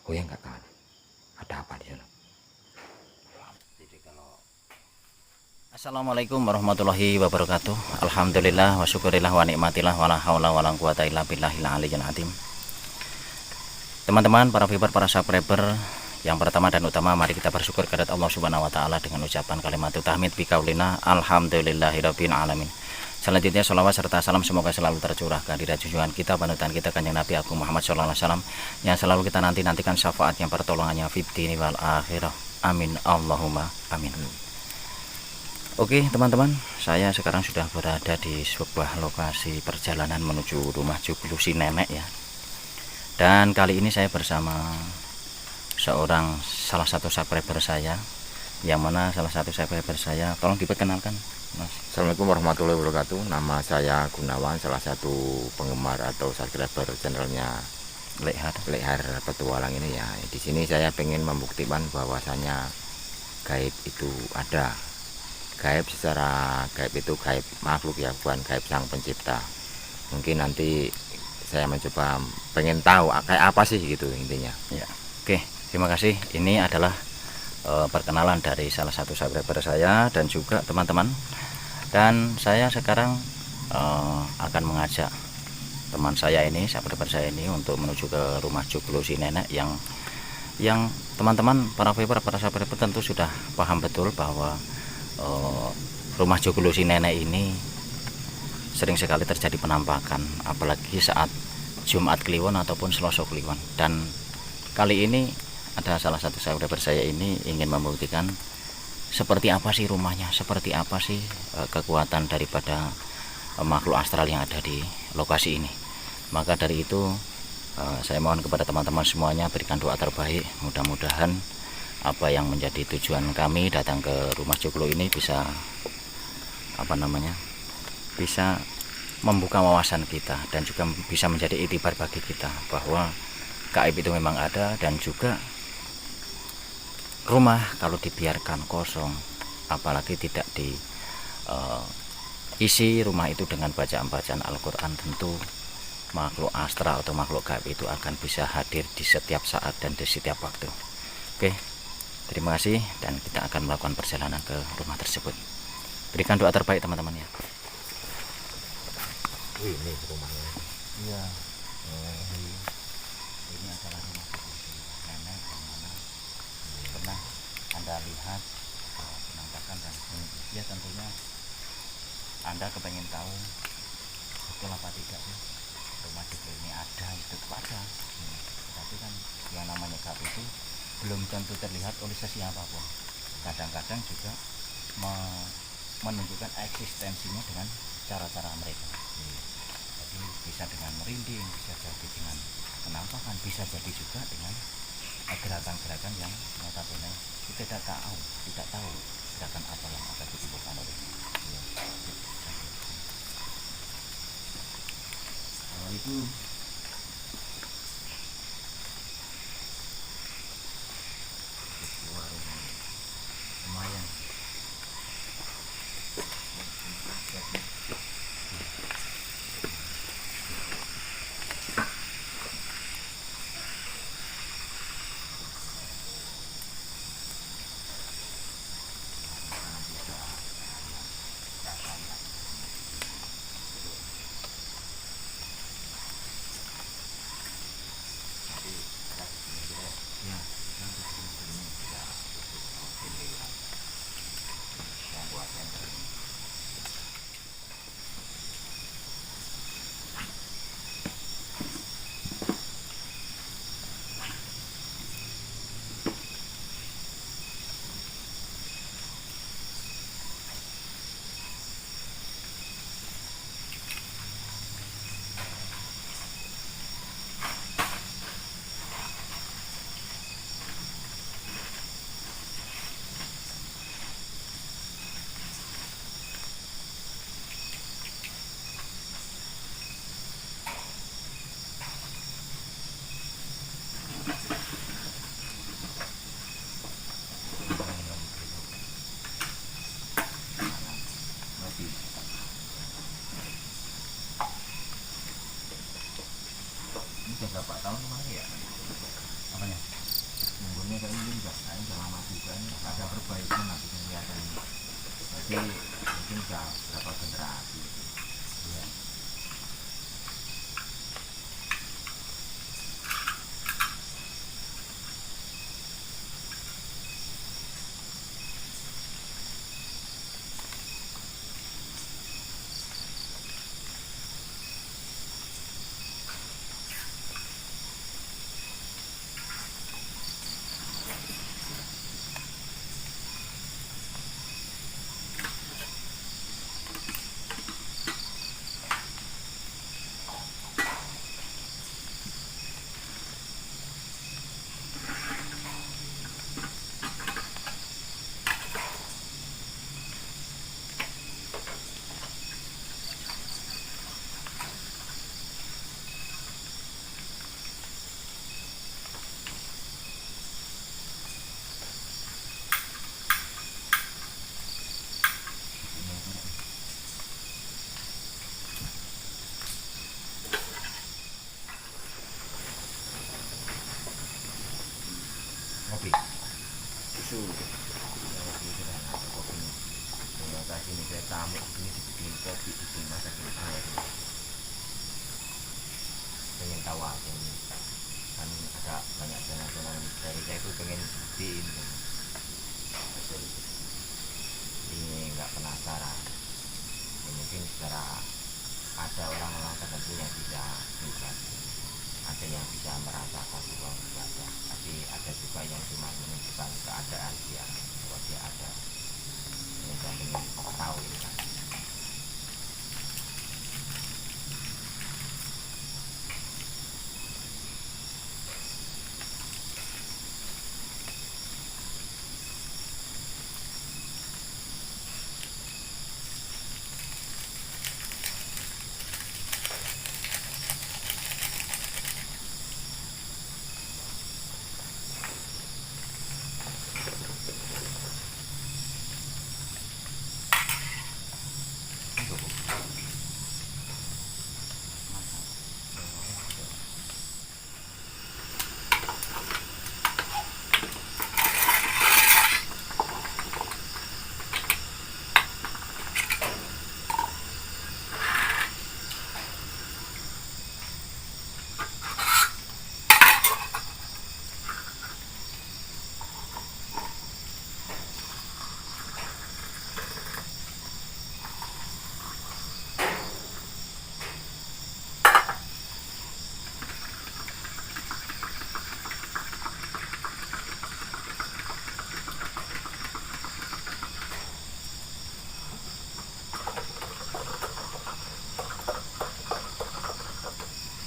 Oh ya nggak kawan, ada apa di sana? Assalamualaikum warahmatullahi wabarakatuh. Alhamdulillah wa syukurillah wa nikmatillah wa la haula wa la quwata illa billahil aliyyil azim. Teman-teman, para viewer, para subscriber, yang pertama dan utama mari kita bersyukur kepada Allah Subhanahu wa taala dengan ucapan kalimat tahmid bi qaulina alhamdulillahirabbil alamin. Selanjutnya sholawat serta salam semoga selalu tercurahkan di junjungan kita, panutan kita, kanjeng Nabi Agung Muhammad sallallahu alaihi wasallam, yang selalu kita nantikan syafaatnya, pertolongannya fid dini wal akhirah. Amin Allahumma amin. Oke teman-teman, saya sekarang sudah berada di sebuah lokasi perjalanan menuju rumah joglo si nenek ya. Dan kali ini saya bersama salah satu subscriber saya, yang mana salah satu subscriber saya, tolong diperkenalkan Mas. Assalamualaikum warahmatullahi wabarakatuh. Nama saya Gunawan, salah satu penggemar atau subscriber channelnya Lekhar Petualang ini ya. Di sini saya pengen membuktikan bahwasanya gaib itu ada. Gaib secara gaib itu gaib makhluk ya, bukan gaib sang pencipta. Mungkin nanti saya mencoba pengen tahu kayak apa sih gitu intinya ya. Oke, terima kasih. Ini adalah perkenalan dari salah satu subscriber saya dan juga teman-teman. Dan saya sekarang akan mengajak teman saya ini, subscriber saya ini, untuk menuju ke rumah joglo si nenek yang teman-teman para viewer, para subscriber tentu sudah paham betul bahwa rumah joglo si nenek ini sering sekali terjadi penampakan, apalagi saat Jumat Kliwon ataupun Selasa Kliwon. Dan kali ini ada salah satu saudara saya ini ingin membuktikan seperti apa sih rumahnya, seperti apa sih kekuatan daripada makhluk astral yang ada di lokasi ini. Maka dari itu saya mohon kepada teman-teman semuanya berikan doa terbaik, mudah-mudahan apa yang menjadi tujuan kami datang ke rumah joglo ini bisa bisa membuka wawasan kita dan juga bisa menjadi itibar bagi kita bahwa gaib itu memang ada. Dan juga rumah kalau dibiarkan kosong, apalagi tidak diisi rumah itu dengan bacaan-bacaan Al-Quran, tentu makhluk astral atau makhluk gaib itu akan bisa hadir di setiap saat dan di setiap waktu. Oke, terima kasih, dan kita akan melakukan perjalanan ke rumah tersebut. Berikan doa terbaik teman-teman ya. ini rumahnya. Iya. Ini adalah rumah nenek yang mana pernah Anda lihat penampakan, dan ya tentunya Anda kepengen tahu betul apa tidak sih rumah joglo ini ada, itu ada. Tapi kan yang namanya gaib itu belum tentu terlihat oleh siapapun. Kadang-kadang juga menunjukkan eksistensinya dengan cara-cara mereka. Jadi bisa dengan merinding, bisa jadi dengan penampakan, bisa jadi juga dengan gerakan-gerakan yang notabene kita tidak tahu gerakan apa yang akan ditimbulkan oleh kalau itu. Lumayan. Ini sudah berapa tahun kemarin ya? Apanya? ini kayak ini udah lama juga, ini ada perbaikan nanti kelihatan ini. Jadi mungkin udah berapa generasi ya. Kopi susu kopi sederhana atau kopi ini terima kasih nih saya tamu ini dibikin kopi dimasakin air pengen tahu aja ini kan ada banyak channel-channel dari saya itu pengen buktiin ini nggak penasaran ya, mungkin secara ada orang-orang tertentu yang bisa melihat, ada yang bisa merasakan bahwa ada, tapi ada juga yang cuma menunjukkan keadaan dia bahwa dia ada. Ini saya ingin tahu ini kan.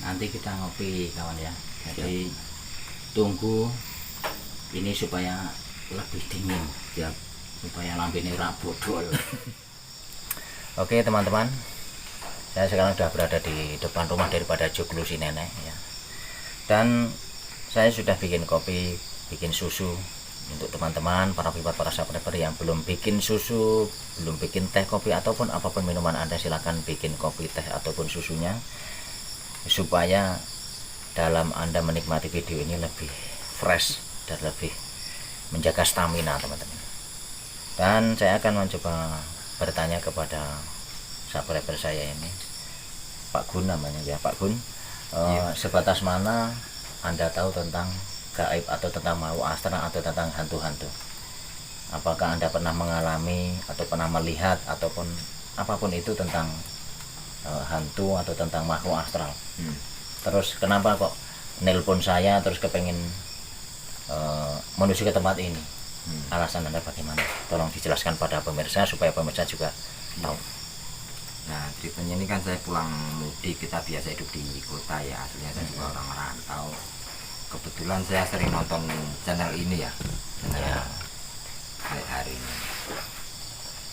Nanti kita ngopi kawan ya, jadi tunggu ini supaya lebih dingin ya, supaya lambene ora bodol. Oke teman-teman, saya sekarang sudah berada di depan rumah daripada Joglo si nenek ya, dan saya sudah bikin kopi, bikin susu untuk teman-teman para pipat, para subscriber yang belum bikin susu, belum bikin teh, kopi ataupun apapun minuman Anda, silakan bikin kopi, teh ataupun susunya supaya dalam Anda menikmati video ini lebih fresh dan lebih menjaga stamina teman-teman. Dan saya akan mencoba bertanya kepada subscriber saya ini, Pak Gun namanya ya, Pak Gun, sebatas mana Anda tahu tentang gaib atau tentang mau astral atau tentang hantu-hantu? Apakah Anda pernah mengalami atau pernah melihat ataupun apapun itu tentang hantu atau tentang makhluk astral? Terus kenapa kok nelpon saya terus kepengen menuju ke tempat ini? Alasan Anda bagaimana? Tolong dijelaskan pada pemirsa supaya pemirsa juga tahu. Nah, ceritanya ini kan saya pulang mudik, kita biasa hidup di kota ya, aslinya saya juga orang merantau. Kebetulan saya sering nonton channel ini ya, channel Ya. hari ini.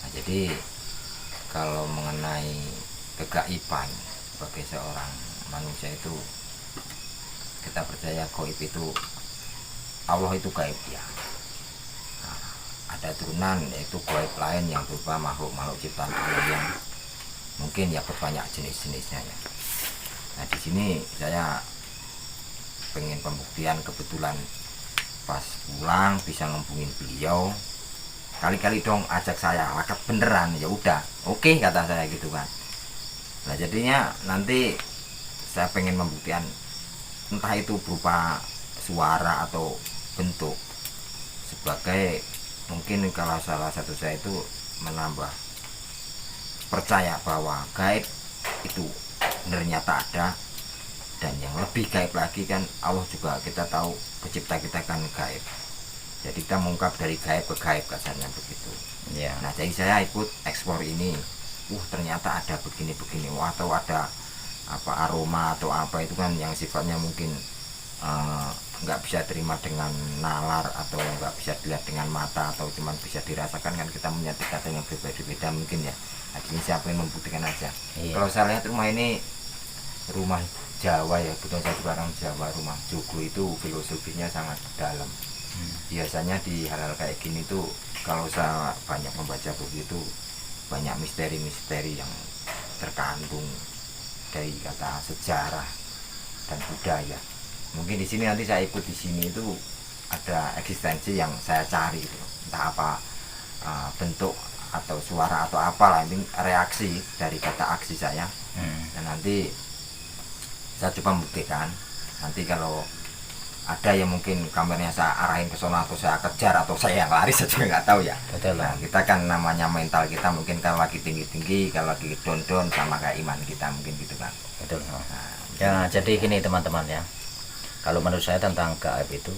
Nah, jadi kalau mengenai kegaiban sebagai seorang manusia itu, kita percaya gaib itu, Allah itu gaib ya. Nah, ada turunan yaitu gaib lain yang berupa makhluk-makhluk ciptaan Allah yang mungkin ya berbanyak jenis-jenisnya ya. Nah, di sini saya pengen pembuktian, kebetulan pas pulang bisa ngembungin beliau, kali-kali dong ajak saya lakat beneran, ya udah oke, kata saya gitu kan. Nah jadinya nanti saya pengen membuktikan, entah itu berupa suara atau bentuk, sebagai mungkin kalau salah satu saya itu menambah percaya bahwa gaib itu ternyata ada. Dan yang lebih gaib lagi kan, Allah juga kita tahu pencipta kita kan gaib, jadi kita mengungkap dari gaib ke gaib kasarnya begitu ya. Nah jadi saya ikut ekspor ini, ternyata ada begini-begini, atau ada apa aroma atau apa itu kan yang sifatnya mungkin nggak bisa terima dengan nalar, atau nggak bisa dilihat dengan mata, atau cuma bisa dirasakan kan, kita punya tingkatan yang berbeda-beda mungkin ya. Nah ini siapa yang membuktikan aja. Kalau saya lihat rumah ini rumah Jawa ya, betul, saya juga orang Jawa, rumah Joglo itu filosofinya sangat dalam. Biasanya di hal-hal kayak gini tuh, kalau saya banyak membaca buku itu, banyak misteri-misteri yang terkandung dari kata sejarah dan budaya. Mungkin di sini nanti saya ikut di sini itu ada eksistensi yang saya cari gitu. Entah apa bentuk atau suara atau apalah, ini reaksi dari kata aksi saya. Dan nanti saya coba membuktikan. Nanti kalau ada yang mungkin kameranya saya arahin ke sana, atau saya kejar, atau saya yang lari, saya juga nggak tahu ya. Betul. Nah kita kan namanya mental kita mungkin kalau lagi tinggi-tinggi, kalau lagi down-down, sama kayak iman kita mungkin gitu kan. Betul. Ya jadi gini teman-teman ya, kalau menurut saya tentang gaib itu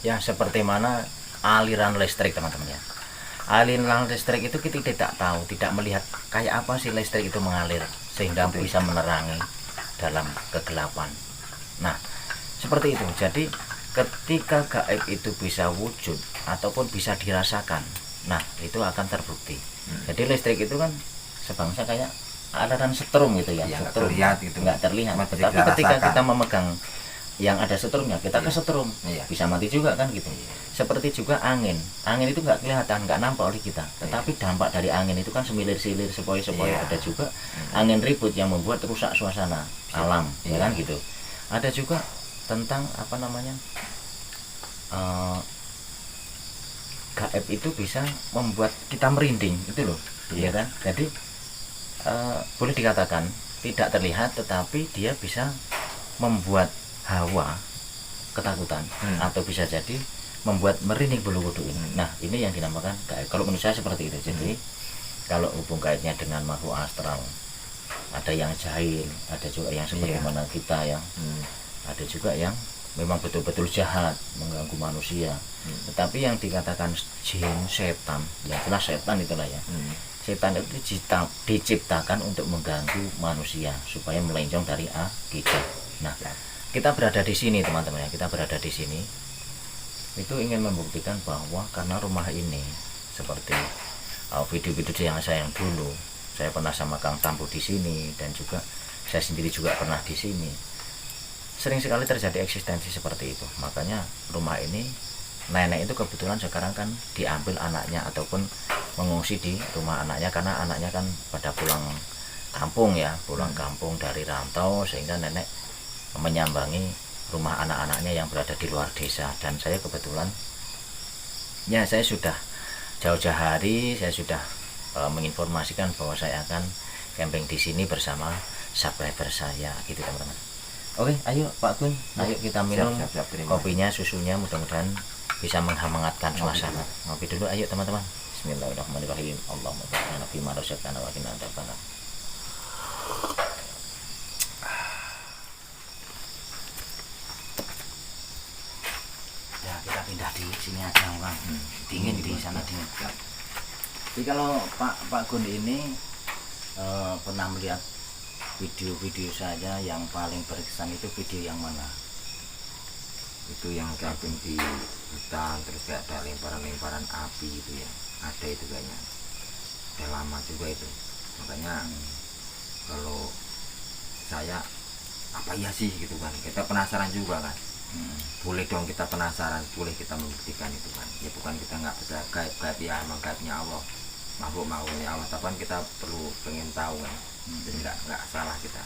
ya seperti mana aliran listrik teman-teman ya. Aliran listrik itu kita tidak tahu, tidak melihat kayak apa sih listrik itu mengalir sehingga bisa menerangi dalam kegelapan. Nah seperti itu. Jadi ketika gaib itu bisa wujud ataupun bisa dirasakan, nah itu akan terbukti. Jadi listrik itu kan sebangsa kayak aliran setrum gitu ya, setrum, nggak terlihat, tetapi ketika kita memegang yang ada setrumnya, kita ke setrum, bisa mati juga kan gitu. Seperti juga angin itu nggak kelihatan, nggak nampak oleh kita, tetapi dampak dari angin itu kan semilir-silir, sepoi-sepoi. Ada juga angin ribut yang membuat rusak suasana alam, ya kan gitu. Ada juga tentang apa namanya, gaib itu bisa membuat kita merinding itu loh, ya kan. Jadi boleh dikatakan tidak terlihat, tetapi dia bisa membuat hawa ketakutan, atau bisa jadi membuat merinding bulu kuduk ini. Nah ini yang dinamakan gaib. Kalau menurut saya seperti itu. Jadi kalau hubung kaitnya dengan makhluk astral, ada yang jahil, ada juga yang seperti mana kita yang ada juga yang memang betul-betul jahat, mengganggu manusia. Tetapi yang dikatakan jin, setan, yang jelas setan itulah ya. Setan itu diciptakan untuk mengganggu manusia supaya melencong dari akidah. Nah kita berada di sini teman-teman ya, kita berada di sini itu ingin membuktikan bahwa karena rumah ini seperti video-video yang saya dulu, saya pernah sama Kang Tampu di sini, dan juga saya sendiri juga pernah di sini. Sering sekali terjadi eksistensi seperti itu. Makanya rumah ini, nenek itu kebetulan sekarang kan diambil anaknya ataupun mengungsi di rumah anaknya, karena anaknya kan pada pulang kampung ya, pulang kampung dari rantau, sehingga nenek menyambangi rumah anak-anaknya yang berada di luar desa. Dan saya kebetulan ya, saya sudah jauh-jauh hari saya sudah menginformasikan bahwa saya akan camping di sini bersama subscriber saya gitu teman-teman. Oke, ayo Pak Gun, ayo kita minum siap, kopinya, susunya, mudah-mudahan bisa menghangatkan suasana. Ngopi dulu ayo teman-teman. Bismillahirrahmanirrahim. Allahumma barik lana fi ma razaqtana wa qina adzabannar. Ya, kita pindah di sini aja memang. Dingin di sana dingin. Jadi kalau Pak Gun ini pernah melihat video-video saya yang paling berkesan itu video yang mana? Itu yang camping di hutan, terus kayak ada lemparan-lemparan api itu ya, ada itu kayaknya. Udah lama juga itu. Makanya kalau saya apa ya sih gitu kan, kita penasaran juga kan. Boleh dong kita penasaran, boleh kita membuktikan itu kan. Ya bukan kita nggak bisa gaib ya, emang gaibnya Allah, makhluknya Allah, tapi kan kita perlu pengen tahu kan. Jadi nggak salah, kita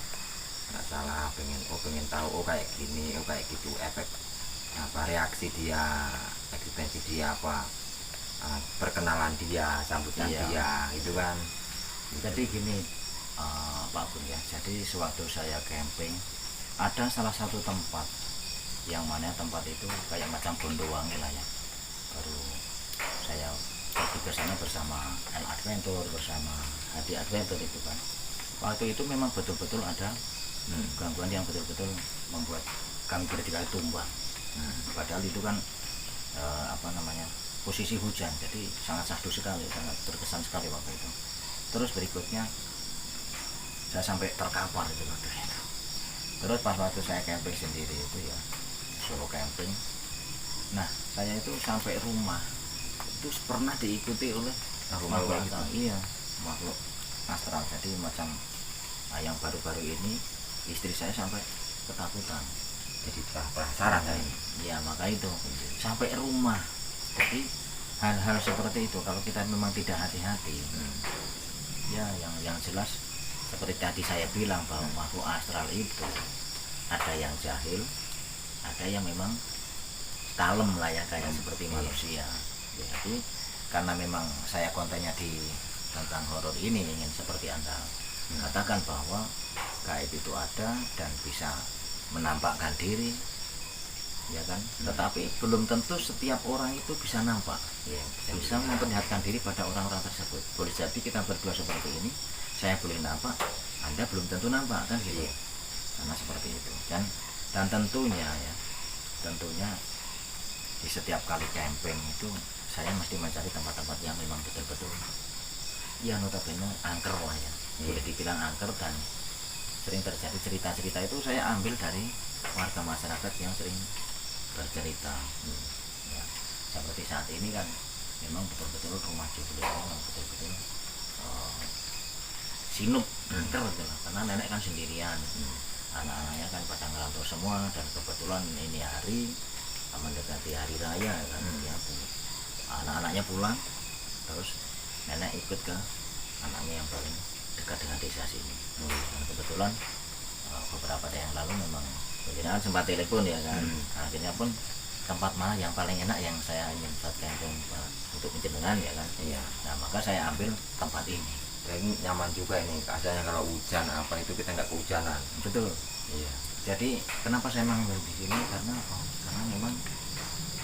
nggak salah pengen tahu, kayak gini, kayak gitu, efek apa reaksi dia, eksistensi dia, apa perkenalan dia, sambutan Iya. dia itu kan. Jadi gini Pak Gun ya, jadi sewaktu saya camping ada salah satu tempat yang mana tempat itu kayak macam Bondowangi lah ya. Baru saya pergi ke sana bersama El Adventure, bersama Hadi Adventure itu kan. Waktu itu memang betul-betul ada gangguan yang betul-betul membuat kami bertiga tumbang. Padahal itu kan posisi hujan, jadi sangat syahdu sekali, sangat terkesan sekali waktu itu. Terus berikutnya saya sampai terkapar itu waktu itu. Terus pas waktu saya camping sendiri itu ya, solo camping. Nah, saya itu sampai rumah itu pernah diikuti oleh makhluk astral. Iya, makhluk astral. Jadi macam yang baru-baru ini istri saya sampai ketakutan. Jadi penasaran saya. Ya maka itu sampai rumah. Jadi hal-hal seperti itu kalau kita memang tidak hati-hati, ya yang jelas seperti tadi saya bilang bahwa makhluk astral itu ada yang jahil, ada yang memang kalem lah ya kayak seperti manusia. Jadi karena memang saya kontennya di tentang horor ini ingin seperti Anda katakan bahwa gaib itu ada dan bisa menampakkan diri, ya kan? Tetapi belum tentu setiap orang itu bisa nampak, ya, bisa memperlihatkan diri pada orang-orang tersebut. Boleh jadi kita berdua seperti ini, saya boleh nampak, Anda belum tentu nampak kan gitu. Karena seperti itu. Dan tentunya ya, tentunya di setiap kali camping itu saya mesti mencari tempat-tempat yang memang betul-betul ya notabene angker lah ya. Boleh dibilang angker, dan sering terjadi cerita-cerita itu saya ambil dari warga masyarakat yang sering bercerita. Ya, seperti saat ini kan memang betul-betul rumah beliau memang betul-betul sinup angker gitu lah. Karena nenek kan sendirian, anak-anaknya kan pada ngerantau semua, dan kebetulan ini hari mendekati hari raya kan, ya, anak-anaknya pulang, terus nenek ikut ke anaknya yang paling dekat dengan desa sini. Dan kebetulan beberapa hari yang lalu memang penjenengan sempat telepon ya kan. Akhirnya pun tempat mana yang paling enak yang saya ingin buat camping untuk penjenengan ya kan. Iya. Nah maka saya ambil tempat ini. Dan ini nyaman juga ini, keadaannya kalau hujan apa itu kita nggak kehujanan. Betul. Iya. Jadi kenapa saya mengambil di sini karena memang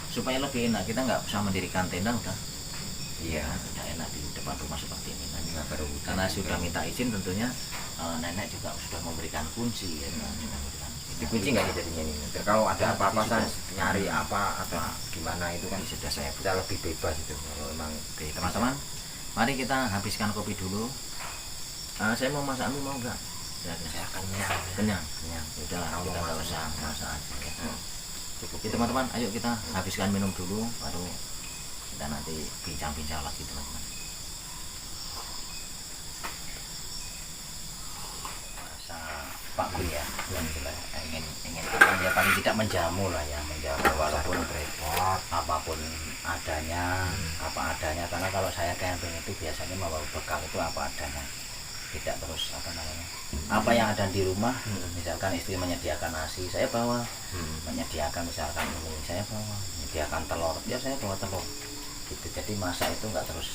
supaya lebih enak, kita nggak usah mendirikan tenda, udah udah enak di depan rumah seperti ini kan. Karena sudah minta izin tentunya, nenek juga sudah memberikan kunci ya kan. Dikunci nggak jadinya ini? Kalau ada apa-apa saya nyari apa atau gimana itu kan sudah saya bisa lebih bebas itu. Kalau emang teman-teman, mari kita habiskan kopi dulu. Saya mau masak, mau nggak? saya kenyang. Kenyang. Udahlah, kita nggak usah masak aja ya. Cukup ya teman-teman, ayo kita habiskan minum dulu, baru kita nanti bincang-bincang lagi teman-teman. Masa Pak Gun ya, ingin apa ya, paling tidak menjamu lah ya, menjamu walaupun repot, apapun adanya, apa adanya. Karena kalau saya camping itu biasanya membawa bekal itu apa adanya, tidak terus apa yang ada di rumah. Misalkan istri menyediakan nasi, saya bawa. Menyediakan misalkan ini, saya bawa. Menyediakan telur, ya saya bawa telur gitu. Jadi masak itu enggak terus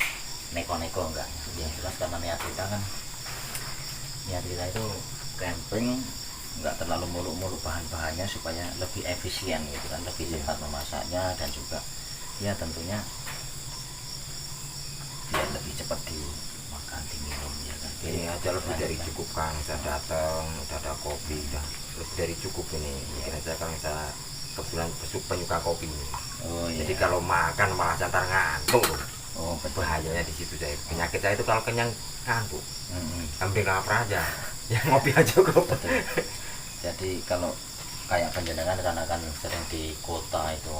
neko-neko, enggak ya. Jelas karena niat kita itu camping enggak terlalu muluk-muluk bahan-bahannya, supaya lebih efisien gitu kan, lebih cepat memasaknya, dan juga ya tentunya biar lebih cepat dimakan, diminum ya kan. Ini aja lebih dari cukup kan, saya datang udah ada kopi, udah lebih dari cukup ini. Kira saya kalau saya kebetulan penyuka kopi ini. Jadi kalau makan malah santar ngantuk. Bahayanya di situ saya. Penyakit saya itu kalau kenyang ngantuk. Ambil lapar aja, ya ngopi aja kok. Jadi kalau kayak penjenengan karena kan sering di kota itu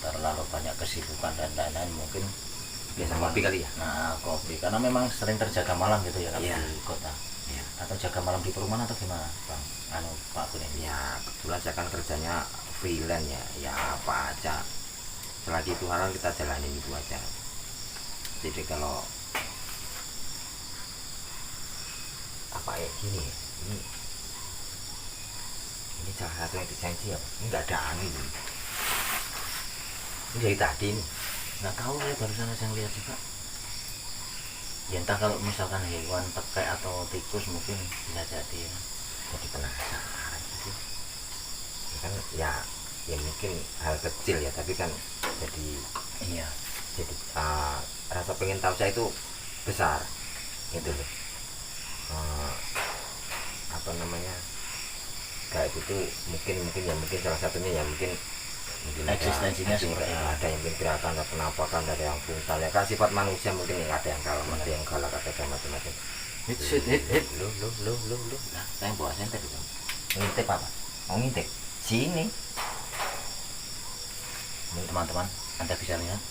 terlalu banyak kesibukan dan lain-lain, mungkin biasa kopi kali ya. Nah, kopi karena memang sering terjaga malam gitu ya kalau di kota. Atau jaga malam di perumahan atau gimana, Bang? Pak Gun ini. Ya, kebetulan saya kan kerjanya freelance ya apa aja. Selagi itu halal kita jalanin itu aja. Jadi kalau apa ya gini, ini salah satu yang disensi apa? Ini nggak ada angin. Ini dari tadi nih. Nggak tahu, saya barusan aja lihat juga. Ya entah kalau misalkan hewan pekai atau tikus mungkin bisa jadi ya. Jadi penasaran sih. Ya kan ya mungkin hal kecil ya, tapi kan jadi Iya. jadi rasa pengen tahu saya itu besar gitu loh. Apa namanya, gaib itu mungkin salah satunya ya mungkin Eksistensinya seperti itu. ada yang mungkin gerakan ada penampakan, ada yang brutal ya kan, sifat manusia mungkin ya, ada yang kalem, ada yang galak, ada macam-macam. Hit. Lu Nah, saya bawa senter itu. ngintip apa, mau ngintip sini Teman-teman, Anda bisa lihat.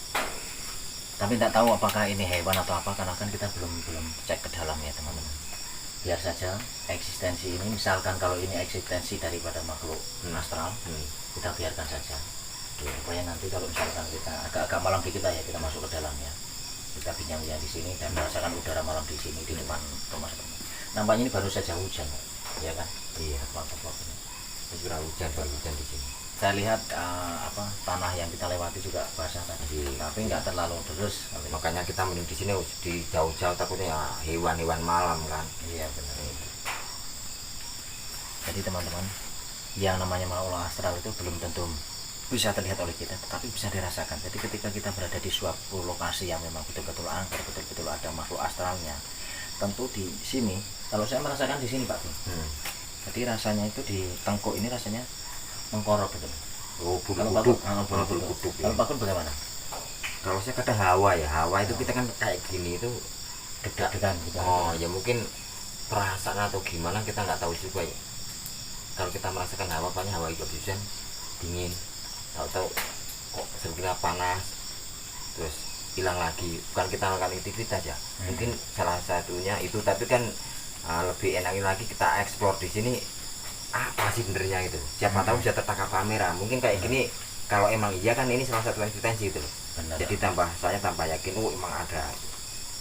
Tapi tidak tahu apakah ini hewan atau apa, karena kan kita belum cek ke dalam ya teman-teman. Biar saja eksistensi ini, misalkan kalau ini eksistensi daripada makhluk astral, kita biarkan saja. Supaya nanti kalau misalkan kita agak malam dikit ya, kita masuk ke dalam ya. Kita bincang-bincang di sini dan merasakan udara malam di sini di depan rumah teman. Nampaknya ini baru saja hujan, ya kan? iya, Tepok-tepok ini. baru hujan di sini. Saya lihat tanah yang kita lewati juga basah tadi, tapi nggak terlalu terus. Makanya kita mending di sini di jauh-jauh, takutnya ya hewan-hewan malam kan. Iya benar. Jadi teman-teman, yang namanya makhluk astral itu belum tentu bisa terlihat oleh kita, tetapi bisa dirasakan. Jadi ketika kita berada di suatu lokasi yang memang betul-betul angker, betul-betul ada makhluk astralnya, tentu di sini, kalau saya merasakan di sini Pak, jadi rasanya itu di tengkuk ini rasanya mengkorok gitu. Oh, Kalau bulu Pakun, ya. kalau Pakun bagaimana? Kalau saya kata hawa ya, hawa itu kita kan kayak gini itu Deg-degan gitu. oh ya mungkin perasaan atau gimana kita nggak tahu juga ya. Kalau kita merasakan hawa, banyak hawa itu hujan dingin, tahu-tahu kok segera panas terus hilang lagi, bukan kita melakukan aktivitas ya. Mungkin salah satunya itu, tapi kan lebih enaknya lagi kita eksplor di sini apa sih benernya gitu. Siapa tahu bisa tertangkap kamera. Mungkin kayak gini, kalau emang iya kan ini salah satu eksistensi gitu loh. Benar. Jadi saya tambah yakin, oh emang ada.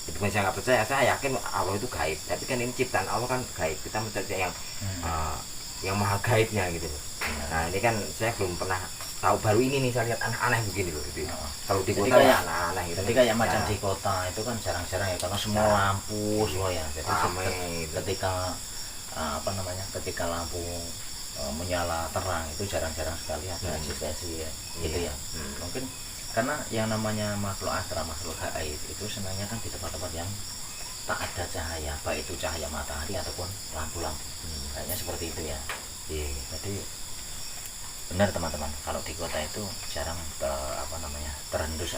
Itu bukan saya nggak percaya, saya yakin Allah itu gaib. Tapi kan ini ciptaan Allah kan gaib. Kita mencari yang maha gaibnya gitu loh. Nah ini kan saya belum pernah tahu, baru ini nih saya lihat aneh-aneh begini loh gitu. Kalau di kota ya aneh-aneh gitu. Jadi kayak macam di kota itu kan jarang-jarang ya, karena semua lampu semua ya. Jadi ketika ketika lampu menyala terang itu jarang-jarang sekali ada eksistensi ya, gitu ya. Mungkin karena yang namanya makhluk astral, makhluk gaib itu sebenarnya kan di tempat-tempat yang tak ada cahaya, baik itu cahaya matahari ataupun lampu-lampu. Kayaknya seperti itu ya. Jadi benar teman-teman, kalau di kota itu jarang terendus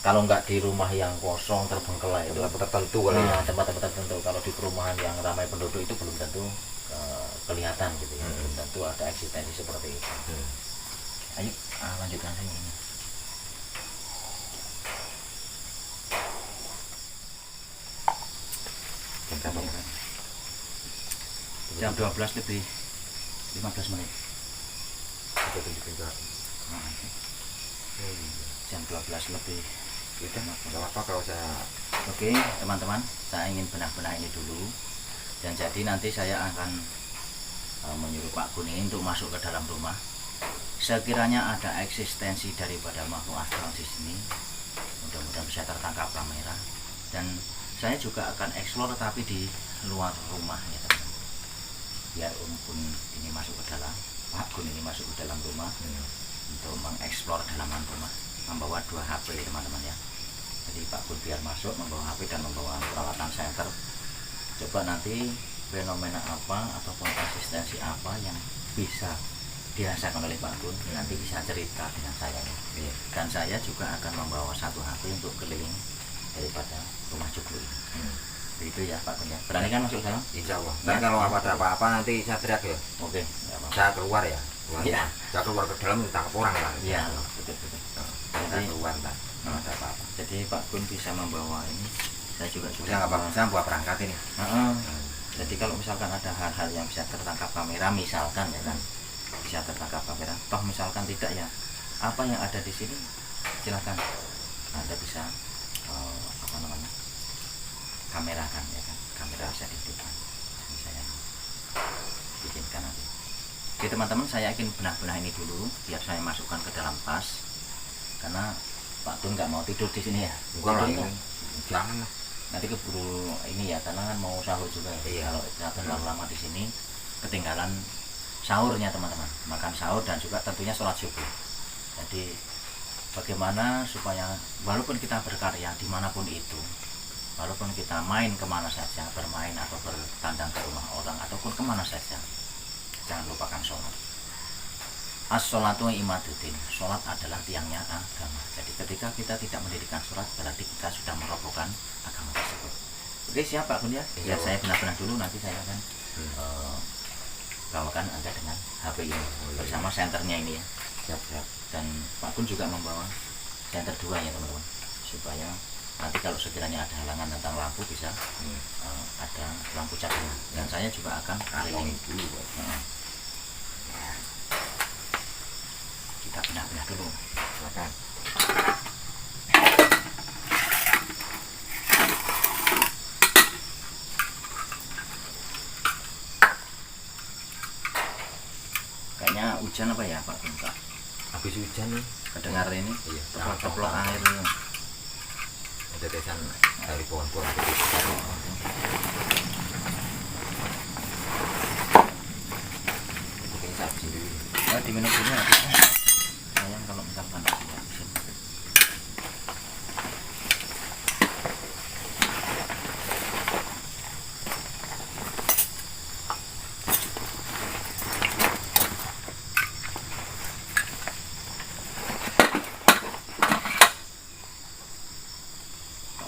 kalau nggak di rumah yang kosong terbengkelai itu tempat tertentu kali ya. Tempat-tempat tertentu. Kalau di perumahan yang ramai penduduk itu belum tentu kelihatan gitu ya. Belum tentu ada eksistensi seperti itu. Ayo lanjutkan saja ini. Jam 12 lebih 15 menit. Jam 12 lebih. Nggak apa kalau saya. Oke teman-teman, saya ingin benah-benah ini dulu, dan jadi nanti saya akan menyuruh Pak Gun ini untuk masuk ke dalam rumah. Sekiranya ada eksistensi daripada makhluk astral di sini, mudah-mudahan bisa tertangkap kamera. Dan saya juga akan eksplor tapi di luar rumah ya teman-teman. Biar Om Gun ini masuk ke dalam, Pak Gun ini masuk ke dalam rumah untuk mengeksplor dalaman rumah, membawa 2 HP teman-teman ya. Jadi Pak Gun biar masuk membawa HP dan membawa peralatan senter. Coba nanti fenomena apa ataupun eksistensi apa yang bisa dirasakan oleh Pak Gun, nanti bisa cerita dengan saya. Dan saya juga akan membawa 1 HP untuk keliling daripada rumah Joglo ini. Itu ya Pak Gun ya. Berani kan masuk dalam? Insya Allah. Dan kalau ada apa-apa nanti saya teriak ya. Oke. Saya keluar ya. Iya. Saya keluar ke dalam tangkap orang kan. Iya. Betul. Saya keluar ntar. Ada apa-apa. Jadi Pak Gun bisa membawa ini. Saya juga Saya nggak apa-apa. Saya buat perangkat ini. Jadi kalau misalkan ada hal-hal yang bisa tertangkap kamera, misalkan ya kan, bisa tertangkap kamera. Toh misalkan tidak ya, apa yang ada di sini silakan Anda bisa kamerakan ya kan, kamera bisa dihidupkan. Saya izinkan nanti. Oke teman-teman, saya yakin benah-benah ini dulu biar saya masukkan ke dalam tas. karena Pak Tun nggak mau tidur di sini ya. Enggak lah, Tidur ini nggak? jangan lah. Nanti keburu ini ya, karena kan mau sahur juga. Iya. Kalau terlalu lama di sini ketinggalan sahurnya teman-teman, makan sahur dan juga tentunya sholat subuh. Jadi bagaimana supaya walaupun kita berkarya dimanapun itu, walaupun kita main kemana saja, bermain atau bertandang ke rumah orang ataupun kemana saja, jangan lupakan sholat. As-sholatu imaduddin, sholat adalah tiangnya agama. Jadi ketika kita tidak mendirikan sholat, berarti kita sudah merobohkan agama tersebut. Oke, siap Pak Gun ya? Biar saya benar-benar dulu, nanti saya akan bawakan Anda dengan HP ini bersama senternya ini ya. Siap. Dan Pak Gun juga membawa senter 2 ya teman-teman, supaya nanti kalau sekiranya ada halangan tentang lampu bisa ada lampu cadangan. Dan saya juga akan keliling dulu. Kita pindah-pindah dulu. Silakan. Kayaknya hujan apa ya Pak Gun, Pak? Habis hujan nih. Kedengar ini? Iya. Ceplok-ceplok air. Ada desan dari pohon-pohon itu. Mungkin saji dulu. Ya, diminum dulu nanti. Sayang kalau misalkan tidak habisin.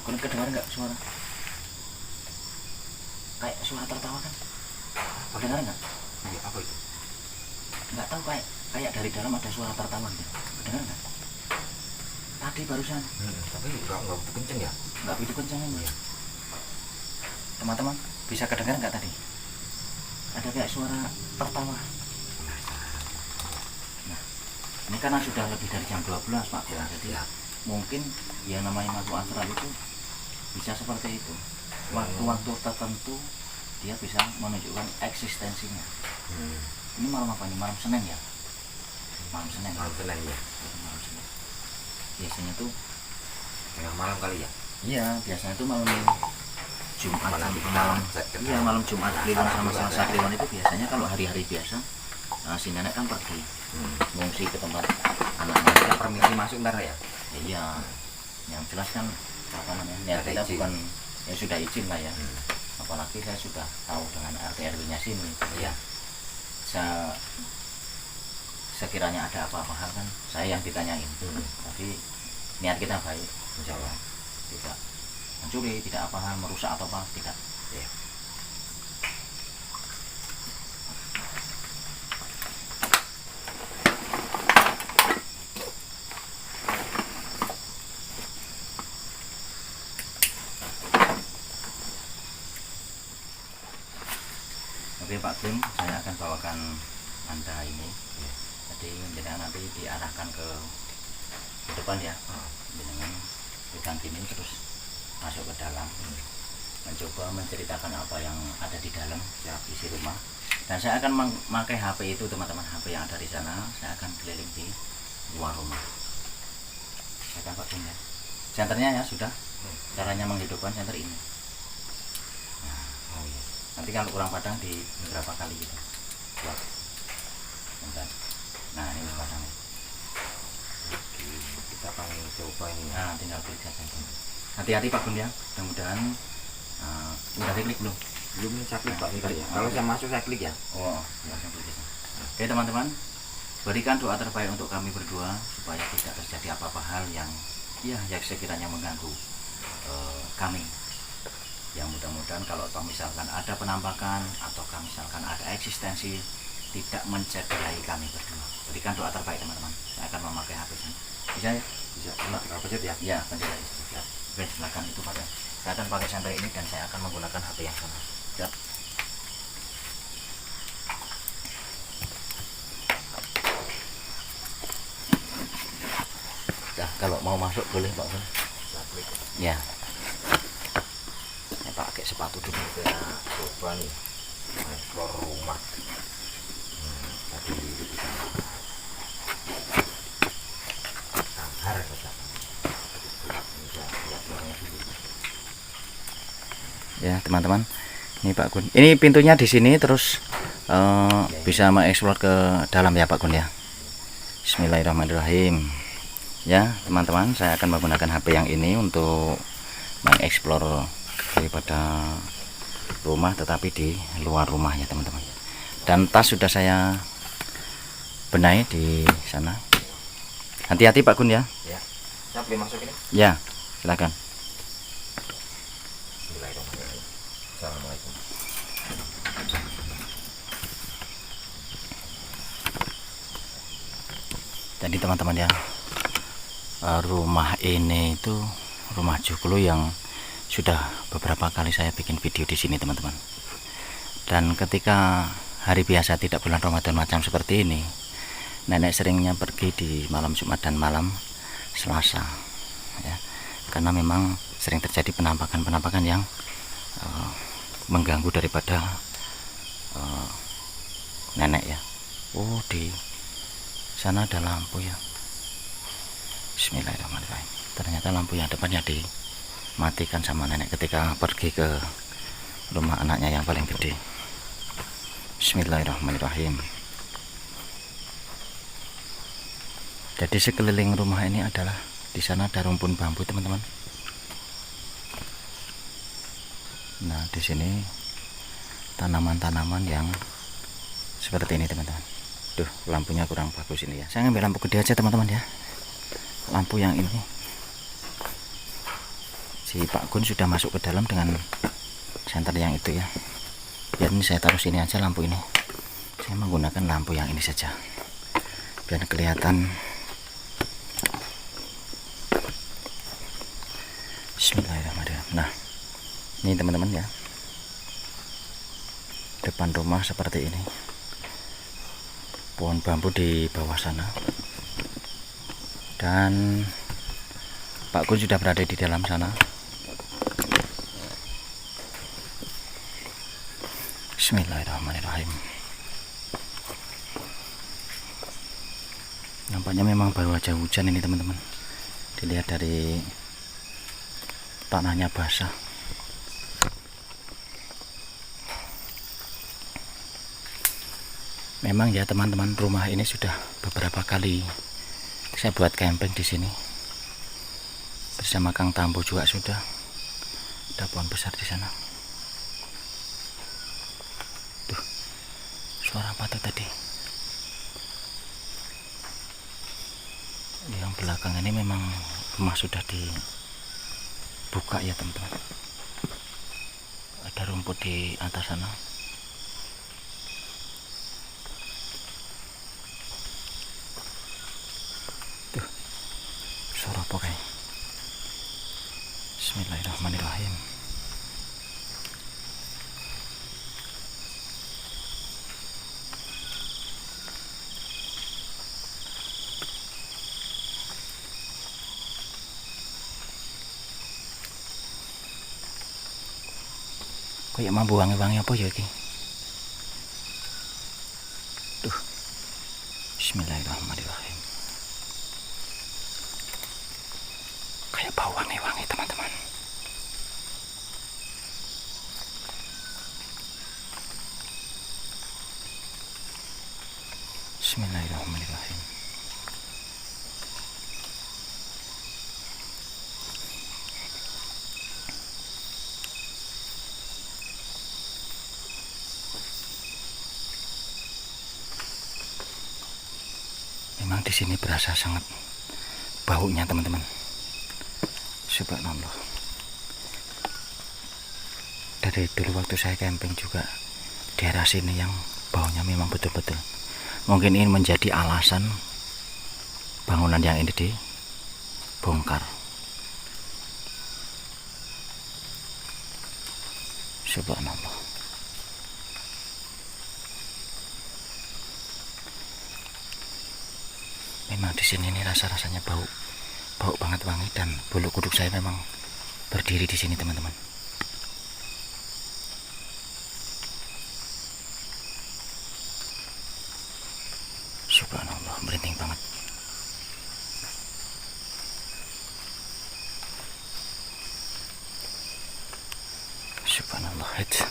Kau kedengar nggak suara? Kayak suara tertawa kan? Kau dengar nggak? Iya, apa itu? Nggak tahu, kayak dari dalam ada suara tertawa gitu. Dengar nggak? Tadi barusan. Tapi nggak begitu kenceng ya? Nggak begitu kencang ya. Teman-teman bisa kedengar nggak tadi? Ada kayak suara tertawa. Nah, ini karena sudah lebih dari jam 12 Pak Gun, jadi Ya. mungkin yang namanya makhluk astral itu bisa seperti itu. Waktu-waktu tertentu dia bisa menunjukkan eksistensinya. Ini malam apa ini? Malam Senin ya? Malam Senin. Malam Senin ya. Malam Senin. Biasanya tuh Tengah malam kali ya? iya, biasanya tuh malam Jumat Malam iya, malam Jumat Kliwon sama Selasa Kliwon itu biasanya kalau hari-hari biasa si nenek kan pergi mengungsi ke tempat anaknya. Kita permisi masuk ntar ya? Iya, yang jelas kan apa namanya, niat Ada kita izin. bukan ya sudah izin lah ya. Apalagi saya sudah tahu dengan RT RW-nya sini. Iya. Sekiranya ada apa-apa hal kan saya yang ditanyain. Tapi niat kita baik, Insya Allah. tidak mencuri, tidak apa hal merusak atau apa, tidak. Iya. Oke Pak Gun, saya akan bawakan Anda ini. Jadi jenengan nanti diarahkan ke depan ya. Jenengan pegang gini terus masuk ke dalam. Mencoba menceritakan apa yang ada di dalam isi rumah. Dan saya akan memakai HP itu teman-teman, HP yang ada di sana. Saya akan keliling di luar rumah. Saya akan Pak Gun ya. Senternya ya sudah. Caranya menghidupkan senter ini. Oh iya. Nanti kalau kurang padang di beberapa kali gitu. Buat. Bentar. Nah ini padangnya. Oke, kita akan coba ini ya. Nah tinggal klik saja. Hati-hati Pak Gun ya. Mudah-mudahan udah diklik belum? Belum ini saya klik Pak Nita ya. Kalau saya masuk saya klik ya. Oh, langsung klik saja. Oke teman-teman, berikan doa terbaik untuk kami berdua supaya tidak terjadi apa-apa hal yang sekiranya mengganggu kami. Yang mudah-mudahan kalau misalkan ada penampakan atau misalkan ada eksistensi tidak mencederai kami berdua. Berikan doa terbaik teman-teman. Saya akan memakai HP saya. Bisa ya? Bisa. Enggak pencet ya? Ya, pencet aja. Oke, silakan itu Pak. Saya akan pakai senter ini dan saya akan menggunakan HP yang sama. Siap. Nah, kalau mau masuk boleh Pak Gun. Saya klik. Ya. Saya pakai sepatu dulu. Saya coba nih explore rumah. Tadi di sana. Sanggar ya teman-teman. Ini Pak Gun. Ini pintunya di sini, terus bisa mengeksplor ke dalam ya Pak Gun ya. Bismillahirrahmanirrahim. Ya teman-teman, saya akan menggunakan HP yang ini untuk mengeksplor daripada rumah, tetapi di luar rumah ya teman-teman. Dan tas sudah saya benahi di sana. Hati-hati Pak Gun ya. Ya. Saya boleh masuk ini? Ya, silakan. Bismillahirrahmanirrahim. Assalamualaikum. Jadi teman-teman ya, rumah ini itu rumah joglo yang sudah beberapa kali saya bikin video di sini teman-teman. Dan ketika hari biasa tidak bulan Ramadan macam seperti ini, nenek seringnya pergi di malam Jumat dan malam Selasa ya, karena memang sering terjadi penampakan-penampakan yang mengganggu daripada nenek ya. Oh, di sana ada lampu ya. Bismillahirrahmanirrahim. Ternyata lampu yang depannya dimatikan sama nenek ketika pergi ke rumah anaknya yang paling gede. Bismillahirrahmanirrahim. Jadi sekeliling rumah ini adalah, di sana ada rumpun bambu teman-teman. Nah di sini tanaman-tanaman yang seperti ini teman-teman. Duh, lampunya kurang bagus ini ya. Saya ngambil lampu gede aja teman-teman ya. Lampu yang ini. Si Pak Gun sudah masuk ke dalam dengan senter yang itu ya. Biar ini saya taruh sini aja lampu ini. Saya menggunakan lampu yang ini saja. Biar kelihatan. Bismillahirrahmanirrahim. Nah, ini teman-teman ya. Depan rumah seperti ini. Pohon bambu di bawah sana. Dan Pak Gun sudah berada di dalam sana. Bismillahirrahmanirrahim. Nampaknya memang baru aja hujan ini teman-teman. Dilihat dari tanahnya basah. Memang ya teman-teman, rumah ini sudah beberapa kali saya buat camping di sini. Bersama Kang Tambo juga sudah. Ada pohon besar di sana. Tuh, suara apa tuh tadi? Yang belakang ini memang rumah sudah dibuka ya teman-teman. Ada rumput di atas sana. Tuh, suara apa kayak? Bismillahirrahmanirrahim. Kayak mampu wangi-wangi apa ya iki? Tuh. Bismillahirrahmanirrahim. Kayak bau wangi-wangi teman-teman. Bismillahirrahmanirrahim. Memang di sini berasa sangat baunya teman-teman. Subhanallah. Dari dulu waktu saya camping juga di daerah sini yang baunya memang betul-betul. Mungkin ini menjadi alasan bangunan yang ini dibongkar. Subhanallah. Memang di sini ini rasa-rasanya bau banget wangi, dan bulu kuduk saya memang berdiri di sini teman-teman. Subhanallah, merinding banget. Subhanallah. Hits.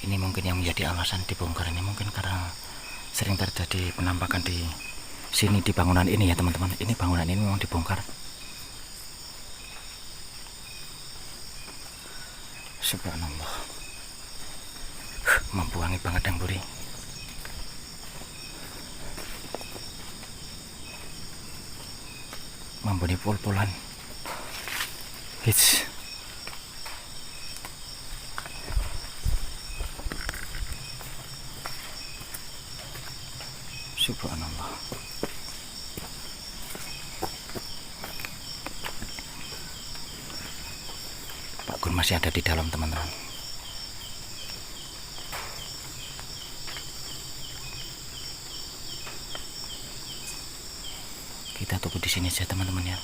Ini mungkin yang menjadi alasan dibongkar ini mungkin karena sering terjadi penampakan di sini di bangunan ini ya teman-teman. Ini bangunan ini memang dibongkar. Subhanallah. Mampu wangi banget yang buri. Mampu di pol-polan. Hits. Subhanallah. Pak Gun masih ada di dalam teman-teman. Kita tunggu di sini saja teman-teman ya.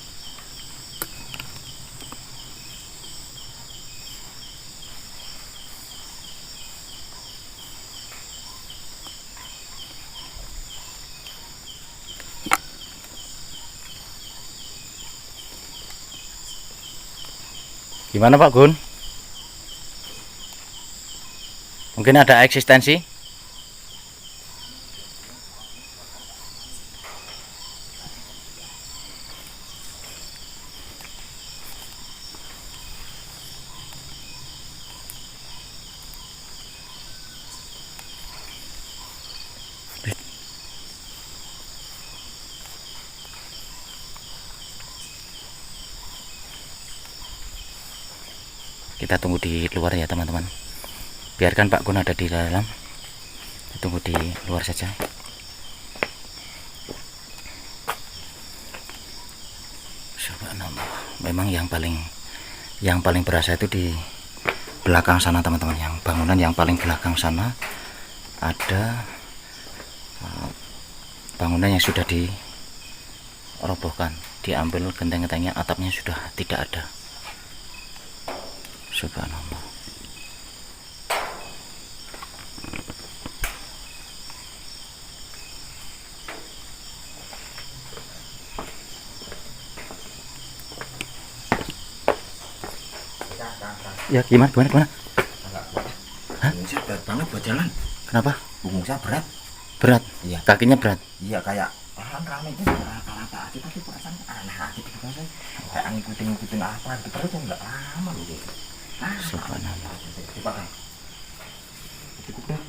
Gimana Pak Gun? Mungkin ada eksistensi? Kita tunggu di luar ya teman-teman. Biarkan Pak Gun ada di dalam. Kita tunggu di luar saja. Subhanallah. Memang yang paling berasa itu di belakang sana teman-teman. Yang bangunan yang paling belakang sana ada bangunan yang sudah dirobohkan, diambil genteng-gentengnya, atapnya sudah tidak ada. Subhanallah. Ya gimana? Hah? Bungungnya berat banget buat jalan. Kenapa? Bungungnya berat. Berat? Iya. Kakinya berat? Iya kayak rame itu apa aja tapi perasaan aneh aja gitu kan. Kayak ngikutin apa gitu terus enggak lama gitu. Subhanallah. Coba kan. Cukup dah.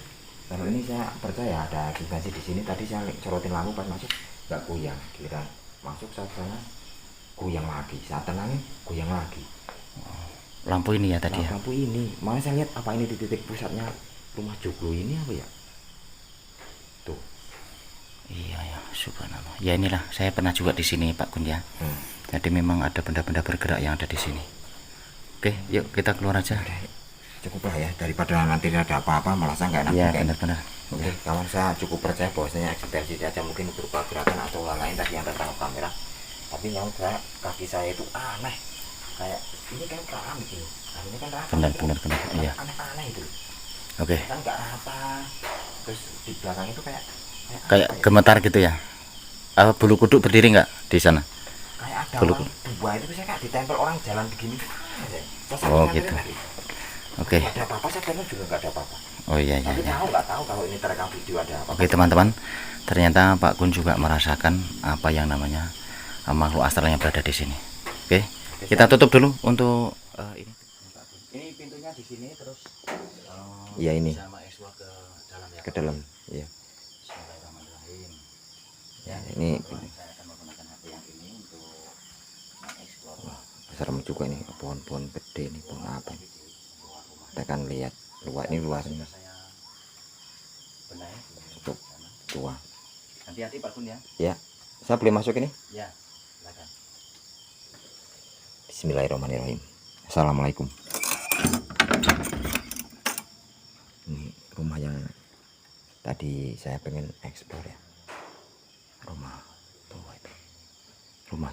Kalau ini saya percaya ada eksistensi di sini. Tadi saya corotin lampu pas masuk nggak goyang. Kira masuk saat sana goyang lagi. Saat tenangin goyang lagi. Lampu ini ya tadi ya? Lampu ini. Malah saya lihat apa ini di titik pusatnya rumah joglo ini apa ya? Tuh. Iya ya, subhanallah. Ya inilah, saya pernah juga di sini Pak Gun ya. Jadi memang ada benda-benda bergerak yang ada di sini. Oke, yuk kita keluar aja. Cukup lah ya, daripada nanti ada apa-apa malah saya nggak enak. Iya benar-benar. Oke, kawan saya cukup percaya bahwasanya eksistensi saja mungkin berupa gerakan atau hal lain tadi yang tertangkap kamera. Tapi yang saya kaki saya itu aneh. Kayak ini kan keramik ini. Ini kan rata. Benar. Iya. Aneh-aneh itu. Oke. Kan nggak rata. Terus di belakang itu kayak Gemetar gitu ya? Apa bulu kuduk berdiri nggak di sana? Kayak ada Bulu orang dua itu bisa kayak ditempel orang jalan begini. Oh gitu. Oke. Ada apa-apa saya kira juga nggak ada apa-apa. Oh iya. Tapi nggak tahu kalau ini terekam video ada apa. Oke teman-teman, ternyata Pak Gun juga merasakan apa yang namanya makhluk astral yang berada di sini. Oke, kita tutup dulu untuk ini. Ini pintunya di sini terus. Iya ini. Ke dalam. Iya. Bismillahirrahmanirrahim. Ya, ini Saya akan menggunakan HP yang ini untuk mengeksplor. serem juga ini pohon-pohon gede nih, pohon apa ini. Kita kan lihat luar ini luarnya cukup tua. Hati-hati Pak Gun ya. Ya, saya boleh masuk ini? Ya, silakan. Bismillahirrahmanirrahim. Assalamualaikum. Ini rumah yang tadi saya pengen eksplor ya. Rumah tua itu. Rumah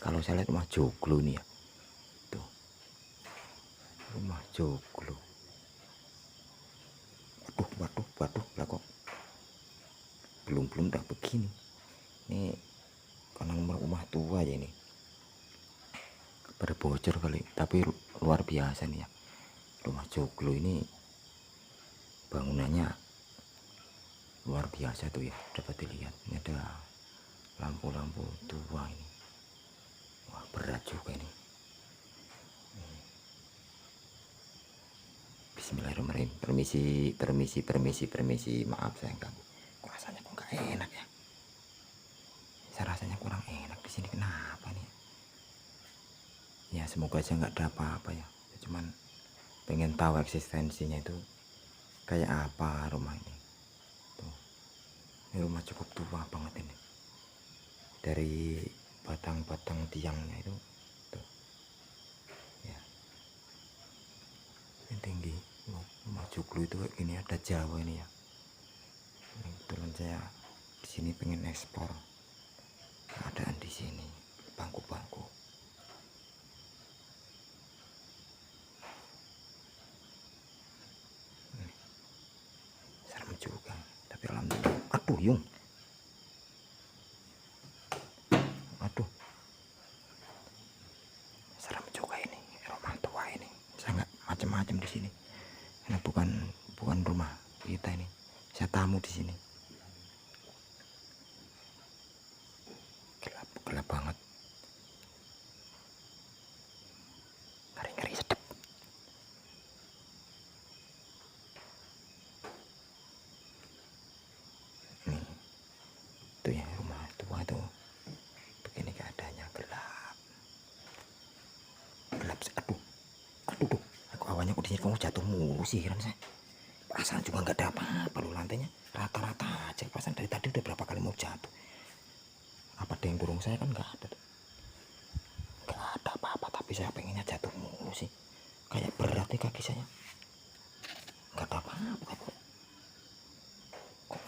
kalau saya lihat rumah joglo nih ya. Tuh. Rumah joglo. Waduh lah kok. Belum dah begini. Ini karena rumah tua ya ini, berbocor kali, tapi luar biasa nih ya. Rumah joglo ini bangunannya luar biasa tuh ya, dapat dilihat. Ini ada lampu-lampu tua ini. Wah, berat juga ini. Bismillahirrahmanirrahim. Permisi. Maaf saya ganggu. Kok rasanya kok nggak enak ya? Saya rasanya kurang enak di sini. Kenapa nih? Ya semoga aja nggak ada apa-apa ya. Cuman pengen tahu eksistensinya itu kayak apa rumah ini. Tuh. Ini rumah cukup tua banget ini. Dari batang-batang tiangnya itu tuh. Ya. Ini tinggi. Rumah joglo itu kayak gini, ada Jawa ini ya. Ini kebetulan saya di sini pengen ekspor keadaan di sini, bangku-bangku. Serem juga, tapi alhamdulillah. Aduh, Yung. Aduh. Serem juga ini, rumah tua ini. Saya nggak macam-macam di sini. Ini bukan rumah kita ini. Saya tamu di sini. Gelap banget. Ngeri sedap. Nih, itu ya rumah tua itu. Begini keadaannya, gelap. Aduh tuh. Aku awalnya kok di sini kamu jatuh mulu sih, kan saya. Perasaan juga nggak ada apa-apa loh, lantainya rata-rata aja. Perasaan dari tadi udah berapa kali mau jatuh. Apa ada yang dorong saya? Kan nggak ada. Nggak ada apa-apa, tapi saya pengennya jatuh mulu sih. Kayak berat nih kaki saya. Nggak ada apa-apa kok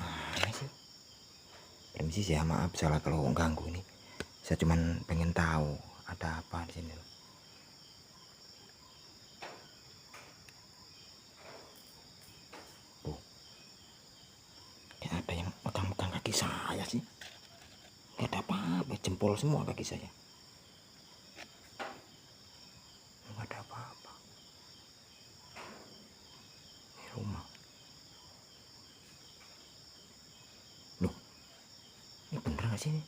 aneh sih. Permisi ya, maaf salah kalau ganggu ini. Saya cuman pengen tahu ada apa di sini loh. Tuh. Kayak ada yang megang-megang kaki saya sih. Nggak ada apa-apa, jempol semua kaki saya. Nggak ada apa-apa. Ini rumah. Loh, ini bener nggak sih ini?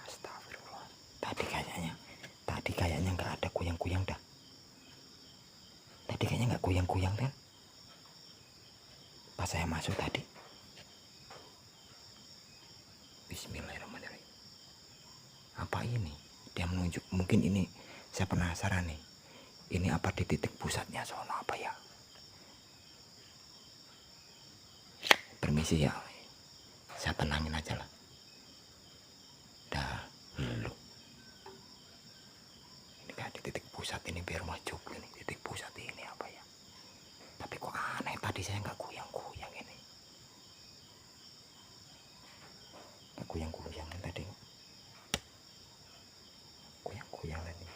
Astagfirullah. Tadi kayaknya nggak ada goyang-goyang dah. Tadi kayaknya nggak goyang-goyang kan? Pas saya masuk tadi. Bismillahirrahmanirrahim. Apa ini? Dia menunjuk. Mungkin ini, saya penasaran nih. Ini apa di titik pusatnya sono apa ya? Permisi ya. Saya tenangin aja lah. Dah, lu. Ini kayak di titik pusat ini, biar rumah joglo ini. Titik pusat ini apa ya? Tapi kok aneh, tadi saya nggak goyang-goyang ini. Nggak goyang-goyang tadi. Goyang-goyang lagi.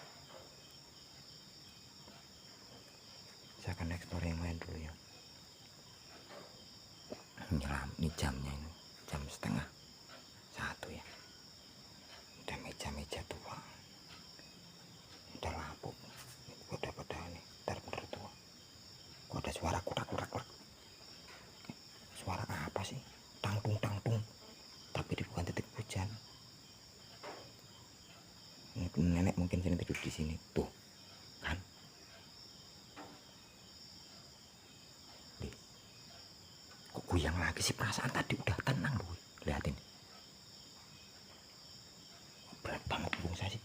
Saya akan eksplor yang lain dulu ya. Ini jamnya ini. Jam 12:30 ya. Ada meja-meja tua. Ada lampu. Pada ini. Benar-benar tua. Kok ada suara kurak-kurak. Suara apa sih? Tangtung. Tapi bukan titik hujan. Nenek mungkin sering tidur di sini. Tuh, kan? Nih. Kok goyang lagi sih? Perasaan tadi udah tenang loh. Lihatin. Berat banget punggung saya sih.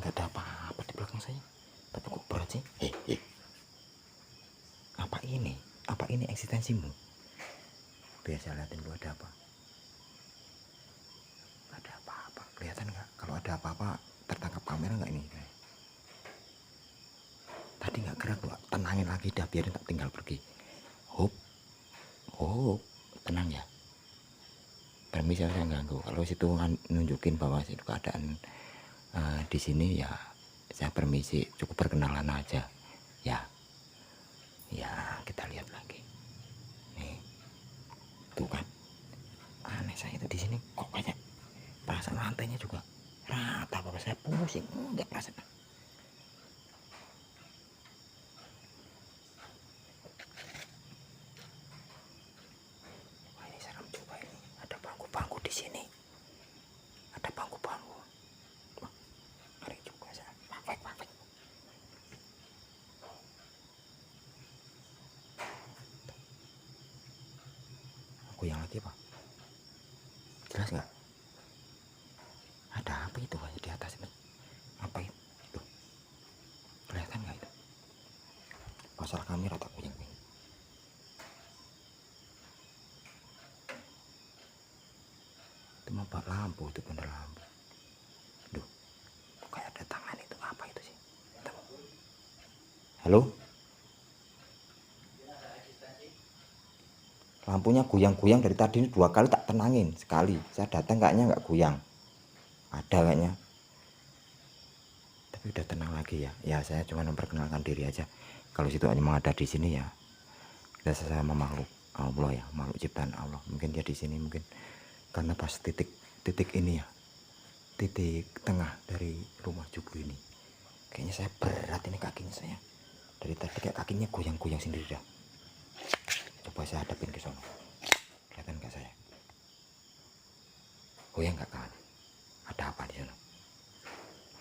Nggak ada apa-apa di belakang saya. Tapi kok berat sih? Apa ini? Apa ini eksistensimu? Biasa lihatin dulu ada apa. Ada apa-apa. Kelihatan nggak? Kalau ada apa-apa tertangkap kamera nggak ini? Tadi nggak gerak loh. Tenangin lagi dah, biarin tak tinggal pergi. Hop. Tenang ya. Permisi saya ganggu. Kalau situ nunjukin bahwa situ keadaan di sini ya, saya permisi. Cukup perkenalan aja. Ya kita lihat lagi. Nih, tuh kan, di sini kok kayak perasaan lantainya juga rata, apa saya pusing enggak perasaan. Wah, ini serem juga ini. Ada bangku-bangku di sini. Ada bangku-bangku. Wah, ngeri juga saya. Wafik. Aku yang lagi apa? Jelas nggak? Ada apa itu kayak di atas ini? Apa itu? Tuh. Kelihatan nggak itu? Pasal kamera tak punya. Itu mah lampu, itu bener lampu. Duh, kok kayak ada tangan itu, apa itu sih? Halo? Lampunya goyang-goyang dari tadi ini 2 kali tak tenangin. Sekali saya datang kayaknya nggak goyang, ada kayaknya, tapi udah tenang lagi ya. Ya saya cuma memperkenalkan diri aja. Kalau situ memang ada di sini ya, kita sesama makhluk Allah ya, makhluk ciptaan Allah. Mungkin dia di sini, mungkin karena pas titik ini ya, titik tengah dari rumah joglo ini. Kayaknya saya berat ini kakinya saya. Dari tadi kayak kakinya goyang-goyang sendiri dah. Coba saya hadapin ke sana. Kelihatan nggak saya? Goyang nggak kan? Ada apa di sana?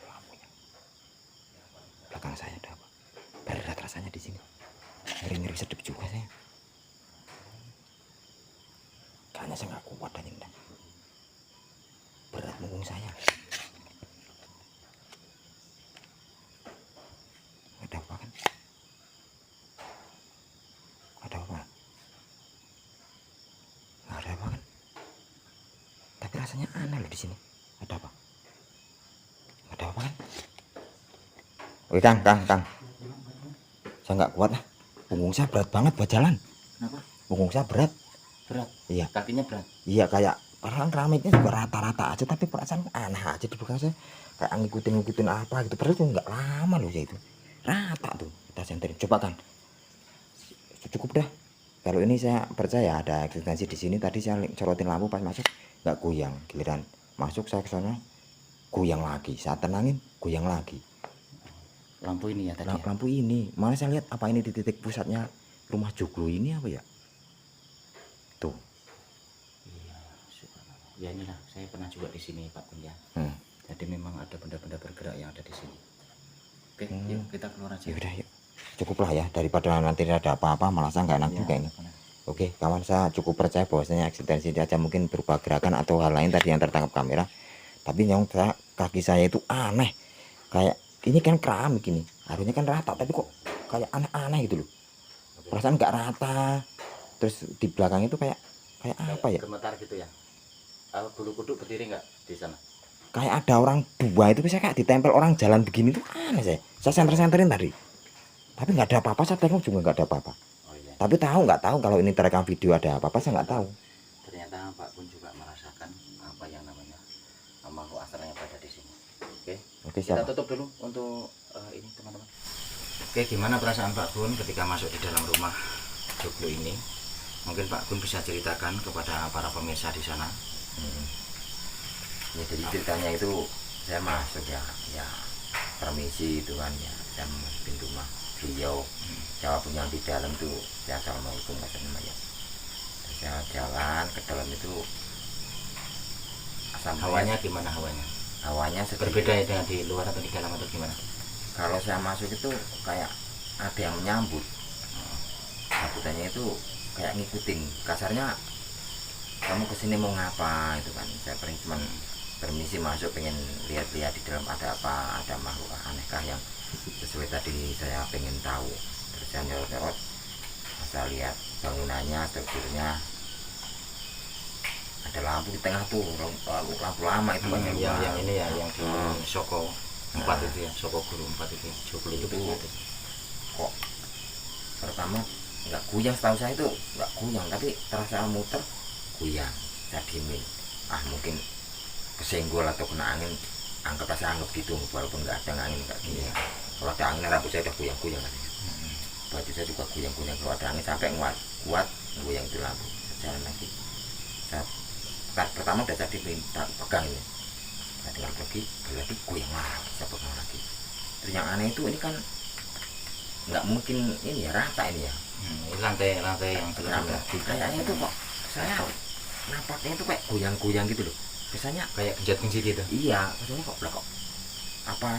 Lampunya. Belakang saya ada apa? Berat rasanya di sini. Ngeri-ngeri sedep juga saya. Kayaknya saya nggak kuat dan ini. Berat punggung saya. Ada apa kan? Ada apa? Nggak ada apa kan? Tapi rasanya aneh loh di sini. Ada apa? Ada apa kan? Oke Kang. Saya nggak kuat lah. Punggung saya berat banget buat jalan. Kenapa? Punggung saya berat. Berat? Iya. Kakinya berat? Iya, kayak orang keramiknya juga rata-rata aja, tapi perasaan aneh aja di belakang saya. Kayak ngikutin apa gitu. Padahal itu nggak lama loh ya itu. Rata tuh. Kita senterin. Coba Kang. Cukup dah. Kalau ini saya percaya ada eksistensi di sini. Tadi saya corotin lampu pas masuk nggak goyang. Giliran masuk saya ke sana goyang lagi. Saat tenangin goyang lagi. Lampu ini ya tadi ya? Lampu ini. Mana saya lihat apa ini di titik pusatnya rumah joglo ini apa ya? Tuh. Iya, ya inilah saya pernah juga di sini Pak Kun ya. Jadi memang ada benda-benda bergerak yang ada di sini. Oke, yuk kita keluar aja. Ya udah yuk. Cukuplah ya, daripada nanti ada apa-apa malah saya nggak enak juga ini. Oke, kawan, saya cukup percaya bahwasanya eksistensi dia aja mungkin berupa gerakan atau hal lain tadi yang tertangkap kamera. Tapi yang kaki saya itu aneh. Kayak ini kan keramik ini, harusnya kan rata, tapi kok kayak aneh-aneh gitu loh. Perasaan nggak rata. Terus di belakang itu kayak apa ya? Gemetar gitu ya. Bulu kuduk berdiri nggak di sana? Kayak ada orang dua itu, bisa kayak ditempel orang jalan begini tuh aneh saya. Saya senterin tadi. Tapi nggak ada apa-apa, saya tengok juga nggak ada apa-apa. Oh, iya. Tapi nggak tahu kalau ini terekam video ada apa-apa, saya nggak tahu. Ternyata Pak Kun juga merasakan apa yang namanya makhluk astral yang berada di sini. Oke, kita siap. tutup dulu untuk ini teman-teman. Oke, gimana perasaan Pak Kun ketika masuk di dalam rumah joglo ini? Mungkin Pak Kun bisa ceritakan kepada para pemirsa di sana. Ya, jadi ceritanya itu saya masuk ya permisi itu kan ya, saya pintu rumah beliau. Jawab yang di dalam tuh ya assalamualaikum warahmatullahi wabarakatuh. Saya jalan ke dalam itu. Hawanya gimana hawanya? Hawanya Berbeda ya dengan di luar atau di dalam atau gimana? Kalau saya masuk itu kayak ada yang menyambut. Sambutannya itu kayak ngikutin. Kasarnya kamu kesini mau ngapa itu kan. Saya paling cuman permisi masuk, pengen lihat-lihat di dalam ada apa, ada makhluk anehkah yang sesuai tadi saya pengen tahu. Terus saya nyorot-nyorot, saya lihat bangunannya, strukturnya, ada lampu di tengah tuh, lampu lama itu banyak. Yang ini ya, yang di Soko 4 itu ya, Soko Guru 4 itu, joglo itu kok pertama nggak goyang, setahu saya itu nggak goyang, tapi terasa muter goyang. Saya diemin, mungkin kesenggol atau kena angin, saya anggap gitu, walaupun nggak ada angin nggak gini. Kalau ada angin rambut saya udah goyang-goyang katanya. Baju saya juga goyang-goyang, kalau ada angin sampai kuat goyang itu lampu. Saya jalan lagi, saya kan pertama udah jadi pegang ini. Nah, dengan pergi berarti goyang lagi, saya pegang lagi. Terus yang aneh itu ini kan nggak mungkin ini ya rata ini ya. Ini lantai yang Rata. Kayaknya itu kok saya nampaknya itu kayak goyang-goyang gitu loh. Biasanya kayak genjat-genjit gitu. iya, biasanya kok apa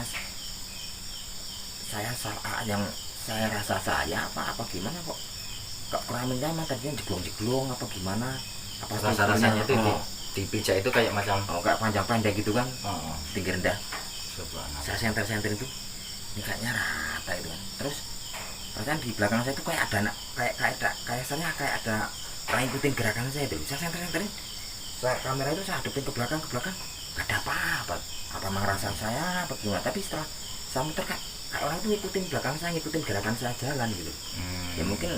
saya salah yang saya rasa saya apa gimana kok keramiknya emang tadinya jeglong-jeglong apa gimana apa Rasa-rasanya itu di pijak itu kayak macam kayak panjang pendek gitu kan, tinggi rendah. Subhanallah. Saya senter itu ini kayaknya rata itu kan. Terus perasaan di belakang saya itu kayak ada kayak ada orang ikutin gerakan saya itu. Saya senterin kamera itu saya hadapin ke belakang gak ada apa-apa. Apa emang rasa saya apa gimana, tapi setelah saya muter kayak orang itu ngikutin belakang saya, ngikutin gerakan saya jalan gitu. Ya mungkin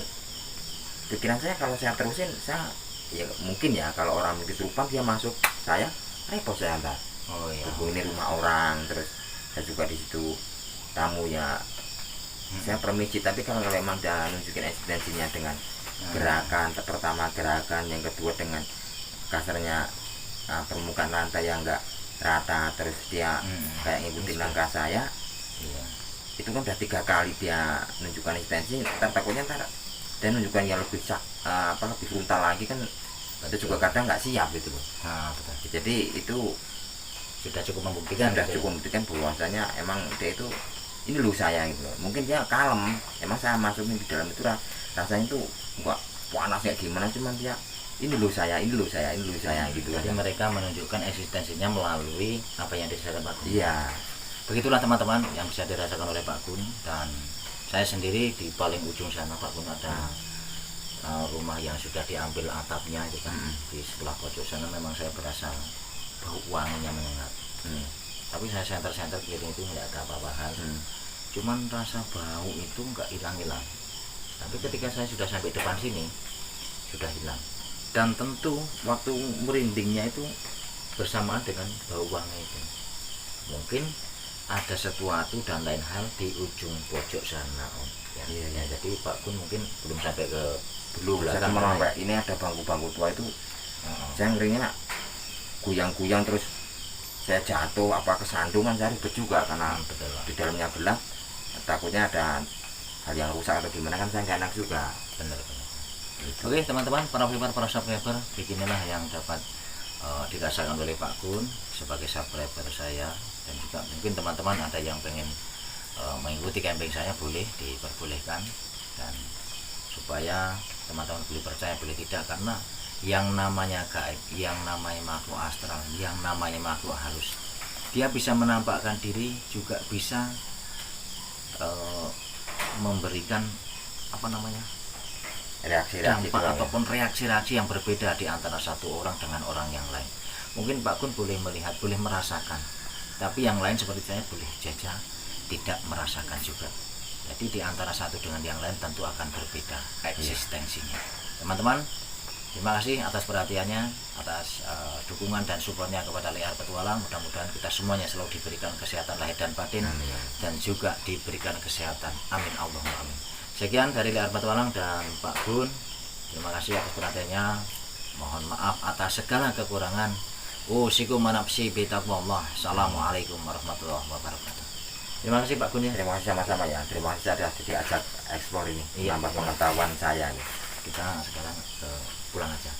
pikiran saya kalau saya terusin saya ya mungkin ya kalau orang begitu rupa dia masuk saya repot saya antar. Oh iya. Ini rumah orang, terus saya juga di situ tamu ya. Saya permisi, tapi kalau memang dia nunjukin eksistensinya dengan gerakan pertama, gerakan yang kedua dengan kasarnya permukaan lantai yang enggak rata, terus dia kayak ngikutin langkah saya. Iya. Itu kan udah 3 kali dia nunjukkan eksistensi, takutnya dan nunjukkan yang lebih lebih frontal lagi kan ada juga kadang nggak siap gitu loh. Nah, betul. Jadi itu Sudah cukup membuktikan. sudah cukup membuktikan bahwasanya emang dia itu ini loh saya gitu loh. Mungkin dia kalem, emang saya masukin di dalam itu rasanya itu enggak panas kayak gimana, cuman dia ini loh saya gitu. Jadi mereka menunjukkan eksistensinya melalui apa yang dirasakan Pak Gun. Iya. Begitulah teman-teman yang bisa dirasakan oleh Pak Gun. Dan saya sendiri di paling ujung sana Pak Gun ada rumah yang sudah diambil atapnya itu kan. Di sebelah pojok sana memang saya berasa bau wanginya menyengat. Tapi saya senter kiri itu nggak ada apa-apa hal. Cuman rasa bau itu nggak hilang-hilang. Tapi ketika saya sudah sampai depan sini sudah hilang. Dan tentu waktu merindingnya itu bersamaan dengan bau wangi itu. Mungkin ada sesuatu dan lain hal di ujung pojok sana Om. Ya, jadi Pak Gun mungkin belum sampai ke saya cuma sampai ini ada bangku-bangku tua itu. Saya ngerinya goyang-goyang terus saya jatuh apa kesandungan, saya ribet juga karena di dalamnya gelap, takutnya ada hal yang rusak atau gimana kan saya nggak enak juga. Benar. Oke teman-teman, para subscriber, beginilah yang dapat dirasakan oleh Pak Gun sebagai subscriber saya. Dan juga mungkin teman-teman ada yang pengen mengikuti camping saya, boleh diperbolehkan. Dan supaya teman-teman boleh percaya boleh tidak, karena yang namanya gaib, yang namanya makhluk astral, yang namanya makhluk halus, dia bisa menampakkan diri, juga bisa memberikan reaksi-reaksi dampak ataupun reaksi-reaksi yang berbeda di antara satu orang dengan orang yang lain. Mungkin Pak Gun boleh melihat, boleh merasakan, tapi yang lain seperti saya boleh saja tidak merasakan juga. Jadi di antara satu dengan yang lain tentu akan berbeda eksistensinya. Teman-teman, terima kasih atas perhatiannya, atas dukungan dan supportnya kepada Liar Petualang. Mudah-mudahan kita semuanya selalu diberikan kesehatan lahir dan batin. Amin. Dan juga diberikan kesehatan. Amin Allahumma amin. Sekian dari Liar Petualang dan Pak Gun. Terima kasih atas perhatiannya. Mohon maaf atas segala kekurangan. Usikum manapsi bitaqwallah. Assalamualaikum warahmatullahi wabarakatuh. Terima kasih Pak Gun ya. Terima kasih sama-sama ya. Terima kasih sudah diajak eksplor ini, nambah pengetahuan saya. Kita sekarang pulang aja.